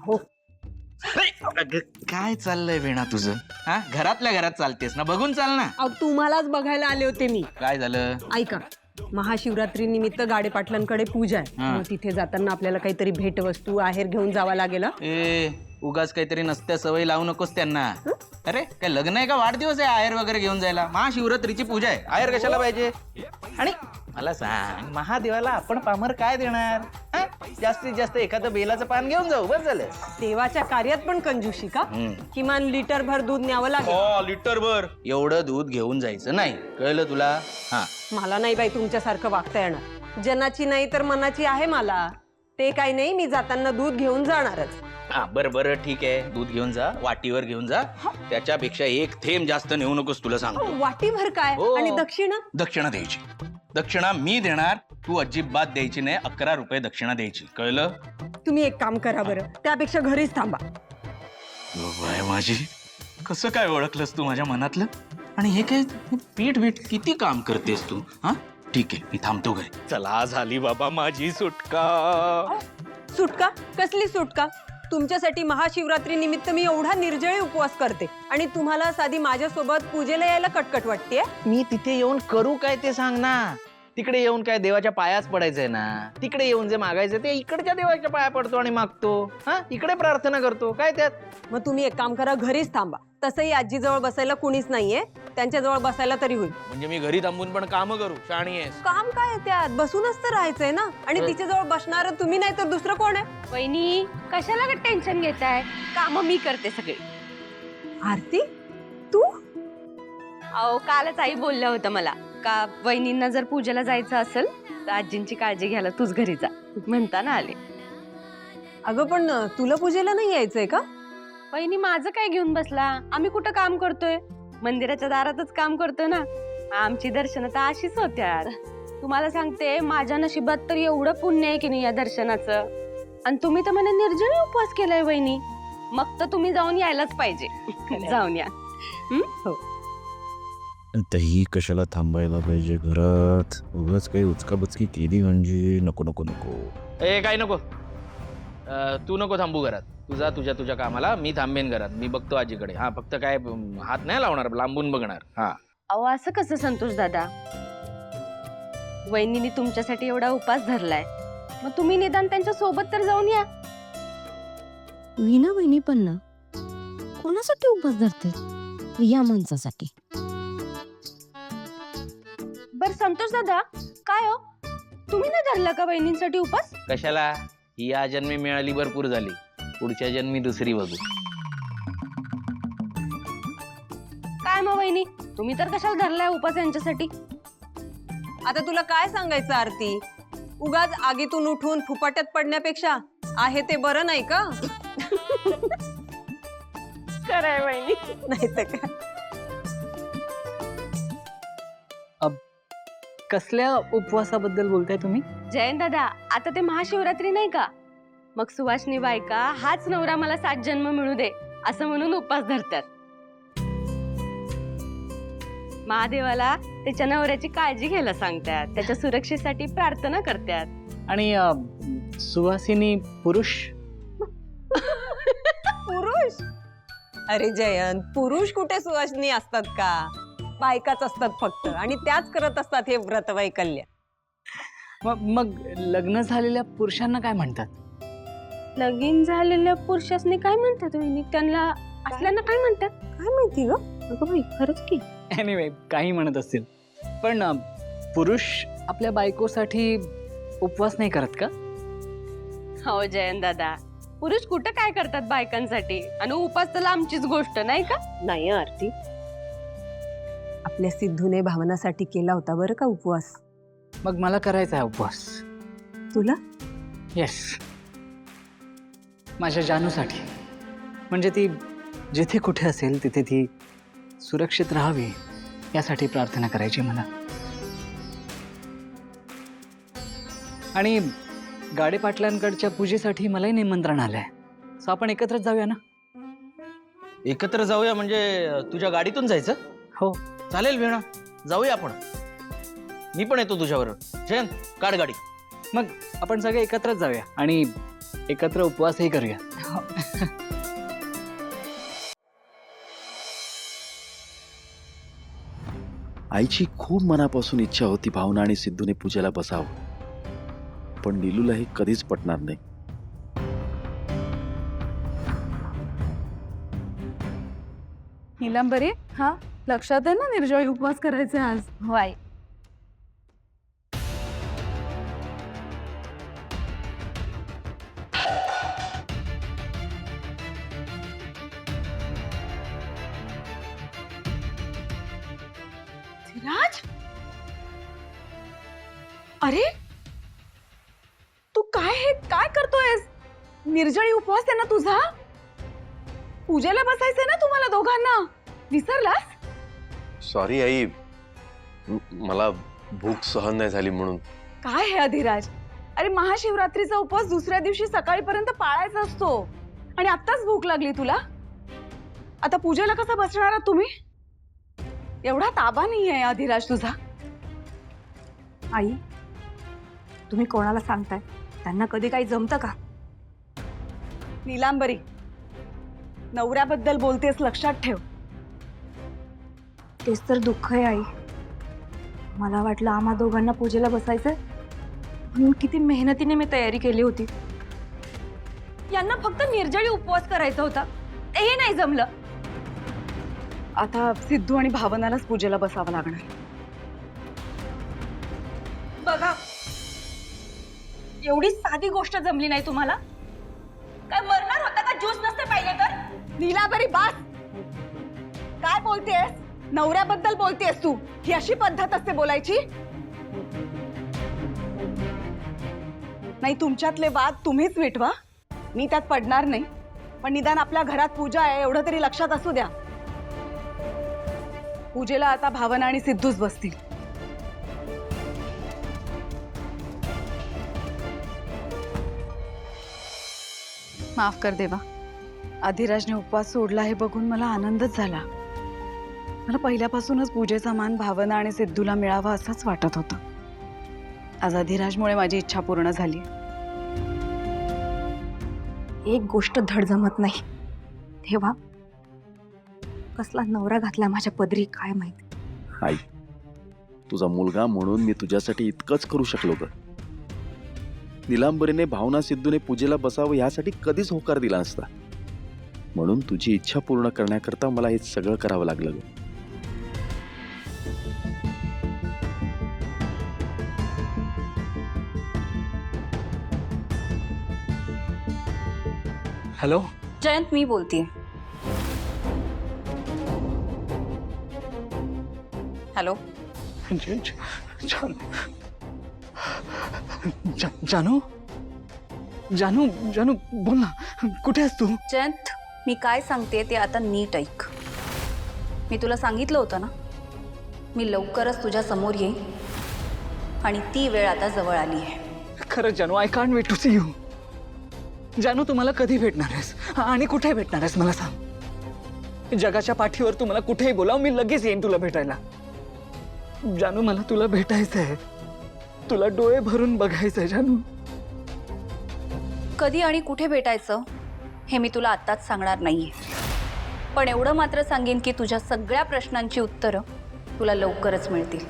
हो. अगं काय चाललंय वेणा तुझं? हा, घरातल्या घरात चालतेस ना, बघून चाल ना. अहो, तुम्हालाच बघायला आले होते मी. काय झालं? ऐका, महाशिवरात्री निमित्त गाडेपाटलांकडे पूजा आहे. हा. मग तिथे जाताना आपल्याला काहीतरी भेटवस्तू आहेर घेऊन जावा लागेल हं? ए उगाच काहीतरी नसत्या सवय लावू नकोस त्यांना. अरे काय लग्न आहे का वाढदिवस आहे आहेर वगैरे घेऊन जायला? महाशिवरात्रीची पूजा आहे, आहेर कशाला पाहिजे? आणि मला सांग, महादेवाला आपण पामर काय देणार? हा? जास्तीत जास्त एखादं बेलाचं पान घेऊन जाऊ, बस झालं. देवाच्या कार्यात पण कंजूशी का? किमान लिटर भर दूध न्यावं लागेल. लिटर भर एवढं दूध घेऊन जायचं नाही, कळलं तुला? हा, मला नाही बाई तुमच्यासारखं वागता येणार. जनाची नाही तर मनाची आहे मला. ते काही नाही, मी जाताना दूध घेऊन जाणारच. हा, बरं ठीक आहे, दूध घेऊन जा, वाटीवर घेऊन जा. त्याच्यापेक्षा एक थेंब जास्त नेऊ नकोस, तुला सांगतो. वाटीभर काय? हो. आणि दक्षिणा? दक्षिणा द्यायची. दक्षिणा मी देणार, तू अजिबात द्यायची नाही. 11 रुपये दक्षिणा द्यायची, कळलं? तुम्ही एक काम करा बरं, त्यापेक्षा घरीच थांबा. बाय माझी, कसं काय ओळखलंस तू माझ्या मनातलं? आणि हे काय पीठ किती काम करतेस तू? हा, ठीक आहे, मी थांबतो घरी. चला, झाली बाबा माझी सुटका. सुटका? कसली सुटका? तुमच्यासाठी महाशिवरात्री निमित्त मी एवढा निर्जळी उपवास करते आणि तुम्हाला साधी माझ्यासोबत पूजेला यायला कटकट वाटतेय? मी तिथे येऊन करू काय ते सांग ना. तिकडे येऊन काय देवाच्या पायाच पडायचंय ना. तिकडे येऊन जे मागायचं ते इकडच्या देवाच्या पाया पडतो आणि मागतो. हा, इकडे प्रार्थना करतो, काय त्यात? मग तुम्ही एक काम करा, घरीच थांबा. तसंही आजीजवळ बसायला कुणीच नाहीये, त्यांच्याजवळ बसायला तरी होईल. म्हणजे मी घरी थांबून पण काम करू? शाणी आहेस. काम काय आहे त्यात? बसूनच तर राहायचंय ना. आणि तिच्याजवळ बसणार तुम्ही नाही तर दुसरं कोण आहे? वहिनी कशाला टेन्शन घेताय? काम मी करते सगळी. आरती, तू? अहो, कालच आई बोलल्या होत्या मला का वहिनींना जर पूजेला जायचं असेल तर आजींची काळजी घ्यायला तूच घरी जा म्हणताना आले. अगं पण तुला पूजेला नाही यायचंय का? वहिनी माझं काय घेऊन बसला? आम्ही कुठं काम करतोय? मंदिराच्या दारातच काम करतोय ना. आमची दर्शनं तर अशीच होत्या. तुम्हाला सांगते, माझ्या नशिबात तर एवढं पुण्य आहे की नाही या दर्शनाचं. आणि तुम्ही तर मला निर्जळी उपवास केलाय वहिनी. मग तर तुम्ही जाऊन यायलाच पाहिजे. जाऊन या. हो. तेही कशाला थांबायला पाहिजे घरात? उगाच काही उचकाबुचकी केली म्हणजे नको नको नको. ए काय नको, तू नको थांबू घरात. तुझा तुझ्या कामाला, मी थांबेन घरात. मी बघतो आजीकडे. हा, फक्त काय हात नाही लावणार, लांबून बघणार. हा. अहो, असं कसं संतोष दादा? वहिनीने तुमच्यासाठी एवढा उपास धरलाय, मग तुम्ही निदान त्यांच्या सोबत तर जाऊन या. वीणा वहिनी पण ना कोणासाठी उपास धरते? या माणसासाठी. बर संतोष दादा, काय हो, तुम्ही नाही धरला का वहिनींसाठी उपास? कशाला? ही या जन्मी मिळाली भरपूर झाली, पुढच्या जन्मी दुसरी बघू. काय मग वहिनी, तुम्ही तर कशाला धरलाय उपास यांच्यासाठी? आता तुला काय सांगायचं आरती? उगाच आगीतून उठून फुपाट्यात पडण्यापेक्षा आहे ते बरं नाही का? खरंय वहिनी. नाही तर काय. कसल्या उपवासाबद्दल बोलताय तुम्ही? जयंत दादा, आता ते महाशिवरात्री नाही का, मग सुवासिनी बायका हाच नवरा मला 7 जन्म मिळू दे असं म्हणून उपवास धरतात. महादेवाला त्याच्या नवऱ्याची काळजी घ्यायला सांगतात, त्याच्या सुरक्षेसाठी प्रार्थना करतात. आणि सुवासिनी पुरुष? पुरुष? अरे जयंत, पुरुष कुठे सुवासिनी असतात का? बायकाच असतात फक्त, आणि त्याच करत असतात हे व्रत वैकल्य. मग लग्न झालेल्या पुरुषांना काय म्हणतात? लगीन झालेल्या पुरुषांनी काय म्हणतात वहिनी? त्यांना असल्याना काय म्हणतात? काय माहिती ग? अगं बाई, खरंच की. एनिवे, काही म्हणत असतील. पण पुरुष आपल्या बायकोसाठी उपवास नाही करत का? हो जयंत दादा, पुरुष कुठं काय करतात बायकांसाठी, आणि उपास तर आमचीच गोष्ट नाही का? नाही आरती, आपल्या सिद्धूने भावनासाठी केला होता बरं का उपवास. मग मला करायचा आहे उपवास. तुला? येस, माझ्या जानूसाठी. म्हणजे ती जिथे कुठे असेल तिथे ती सुरक्षित राहावी यासाठी प्रार्थना करायची मला. आणि गाडेपाटलांकडच्या पूजेसाठी मलाही निमंत्रण आलंय. सो आपण एकत्रच जाऊया ना? एकत्र जाऊया म्हणजे तुझ्या गाडीतून जायचं? हो. चालेल वेणा, जाऊया आपण. मी पण येतो तुझ्याबरोबर. जयंत, काढ गाडी. मग आपण सगळे एकत्रच जाऊया आणि एकत्र उपवासही करूया. आईची खूप मनापासून इच्छा होती भावना आणि सिद्धूने पूजेला बसावं, पण नीलूला हे कधीच पटणार नाही. नीलांबरी, हा लक्षात आहे ना निर्जळी उपवास करायचे आज. हो आई. धीराज, अरे तू काय करतोयस? निर्जळी उपवास आहे ना तुझा? पूजेला बसायचंय ना तुम्हाला दोघांना, विसरलास? सॉरी आई, मला भूक सहन नाही झाली म्हणून. काय हे अधिराज, अरे महाशिवरात्रीचा उपवास दुसऱ्या दिवशी सकाळीपर्यंत पाळायचा असतो आणि आत्ताच भूक लागली तुला. आता पूजेला कसं बसणार आहात तुम्ही? एवढा ताबा नाहीये अधिराज तुझा. आई, तुम्ही कोणाला सांगताय? त्यांना कधी काही जमतं का? नीलांबरी, नवऱ्याबद्दल बोलतेस, लक्षात ठेव. तेच तर दुःख आहे आई. मला वाटलं आम्हा दोघांना पूजेला बसायचंय म्हणून किती मेहनतीने मी तयारी केली होती. यांना फक्त निर्जळी उपवास करायचा होता, तेही नाही जमलं. आता सिद्धू आणि भावनालाच पूजेला बसावं लागणार. बघा, एवढी साधी गोष्ट जमली नाही तुम्हाला? काय मरणार होता का? ज्यूस नसते पाहिजे तर? नीलांबरी, बास. काय बोलतेस? नवऱ्याबद्दल बोलतेस तू? ही अशी पद्धत असते बोलायची? नाही, तुमच्यातले वाद तुम्हीच मिटवा, मी त्यात पडणार नाही. पण निदान आपल्या घरात पूजा आहे एवढं तरी लक्षात असू द्या. पूजेला आता भावना आणि सिद्धूच बसतील. माफ कर देवा, अधिराजने उपवास सोडला हे बघून मला आनंदच झाला. मला पहिल्यापासूनच पूजेचा मान भावना आणि सिद्धूला मिळावा असंच वाटत होतं. आज अधिराजमुळे माझी इच्छा पूर्ण झाली. एक गोष्ट धड जमत नाही. तेव्हा कसला नवरा घातला माझ्या पदरी काय माहिती. आई, तुझा मुलगा म्हणून मी तुझ्यासाठी इतकंच करू शकलो ग. नीलांबरीने भावना सिद्धूने पूजेला बसावं ह्यासाठी कधीच होकार दिला नसता. म्हणून तुझी इच्छा पूर्ण करण्याकरता मला हे सगळं करावं लागलं ग. हॅलो जयंत, मी बोलतेय. हॅलो. जानू, जानू, जानू बोल ना, कुठे आहेस तू? जयंत, मी काय सांगते ते आता नीट ऐक. मी तुला सांगितलं होतं ना, मी लवकरच तुझ्या समोर येईन आणि ती वेळ आता जवळ आली आहे. खरंच जानू, I can't wait to see you. जानू, तू मला कधी भेटणार आहेस आणि कुठे भेटणार आहेस मला सांग. जगाच्या पाठीवर तू मला कुठेही बोलाव, मी लगेच येईन तुला भेटायला. जानू, मला तुला भेटायचं आहे, तुला डोळे भरून बघायचंय जानू. कधी आणि कुठे भेटायचं हे मी तुला आत्ताच सांगणार नाहीये, पण एवढं मात्र सांगेन की तुझ्या सगळ्या प्रश्नांची उत्तरं तुला लवकरच मिळतील.